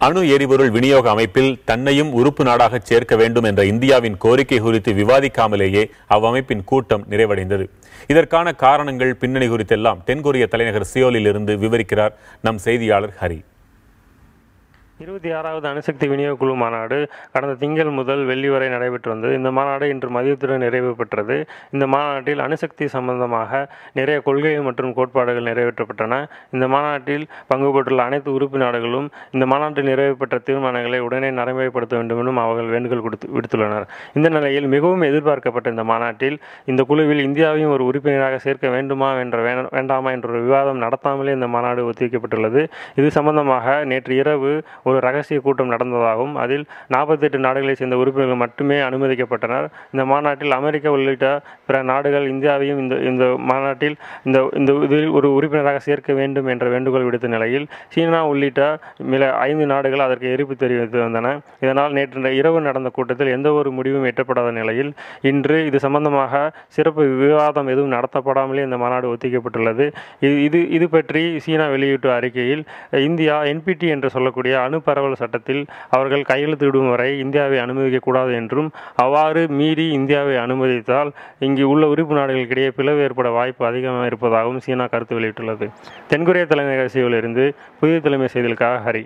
அணு எரிபொருள் விநியோக அமைப்பில் தன்னையும் உறுப்பு நாடாக சேர்க்க வேண்டும் என்ற இந்தியாவின் கோரிக்கை குறித்து விவாதிக்காமலேயே அவ்வமைப்பின் கூட்டம் நிறைவடைந்தது. இதற்கான காரணங்கள், பின்னணி குறித்தெல்லாம் தென்கொரிய தலைநகர் சியோலில் இருந்து விவரிக்கிறார் நம் செய்தியாளர் ஹரி. 26வது அணுசக்தி விநியோக குழு மாநாடு கடந்த திங்கள் முதல் வெள்ளி வரை நடைபெற்று வந்தது. இந்த மாநாடு இன்று மதியத்துடன் நிறைவு பெற்றது. இந்த மாநாட்டில் அணுசக்தி சம்பந்தமாக நிறைய கொள்கைகள் மற்றும் கோட்பாடுகள் நிறைவேற்றப்பட்டன. இந்த மாநாட்டில் பங்கு பெற்றுள்ள அனைத்து உறுப்பு நாடுகளும் இந்த மாநாட்டில் நிறைவு பெற்ற தீர்மானங்களை உடனே நடைமுறைப்படுத்த வேண்டும் என்றும் அவர்கள் வேண்டுகோள் விடுத்துள்ளனர். இந்த நிலையில் மிகவும் எதிர்பார்க்கப்பட்ட இந்த மாநாட்டில் இந்த குழுவில் இந்தியாவையும் ஒரு உறுப்பினராக சேர்க்க வேண்டுமா வேண்டாமா என்ற ஒரு விவாதம் நடத்தாமலே இந்த மாநாடு ஒத்திவைக்கப்பட்டுள்ளது. இது சம்பந்தமாக நேற்று இரவு ஒரு ரகசிய கூட்டம் நடந்ததாகவும் அதில் 48 நாடுகளைச் சேர்ந்த உறுப்பினர்கள் மட்டுமே அனுமதிக்கப்பட்டனர். இந்த மாநாட்டில் அமெரிக்கா உள்ளிட்ட பிற நாடுகள் இந்தியாவையும் இந்த மாநாட்டில் இதில் ஒரு உறுப்பினராக சேர்க்க வேண்டும் என்ற வேண்டுகோள் விடுத்த நிலையில் சீனா உள்ளிட்ட 5 நாடுகள் அதற்கு எதிர்ப்பு தெரிவித்து வந்தன. இதனால் நேற்று இரவு நடந்த கூட்டத்தில் எந்த ஒரு முடிவும் எட்டப்படாத நிலையில் இன்று இது சம்பந்தமாக சிறப்பு விவாதம் எதுவும் நடத்தப்படாமலே இந்த மாநாடு ஒத்திவைக்கப்பட்டுள்ளது. இது பற்றி சீனா வெளியிட்ட அறிக்கையில் இந்தியா NPT என்று சொல்லக்கூடிய அணு பரவல் சட்டத்தில் அவர்கள் கையெழுத்திடும் வரை இந்தியாவை அனுமதிக்கக்கூடாது என்றும், அவ்வாறு மீறி இந்தியாவை அனுமதித்தால் இங்கு உள்ள உறுப்பு நாடுகளுக்கிடையே பிளவு ஏற்பட வாய்ப்பு அதிகமாக இருப்பதாகவும் சீனா கருத்து வெளியிட்டுள்ளது. தென்கொரிய தலைநகர் சியோலிலிருந்து புதிய தலைமை செய்திகளுக்காக ஹரி.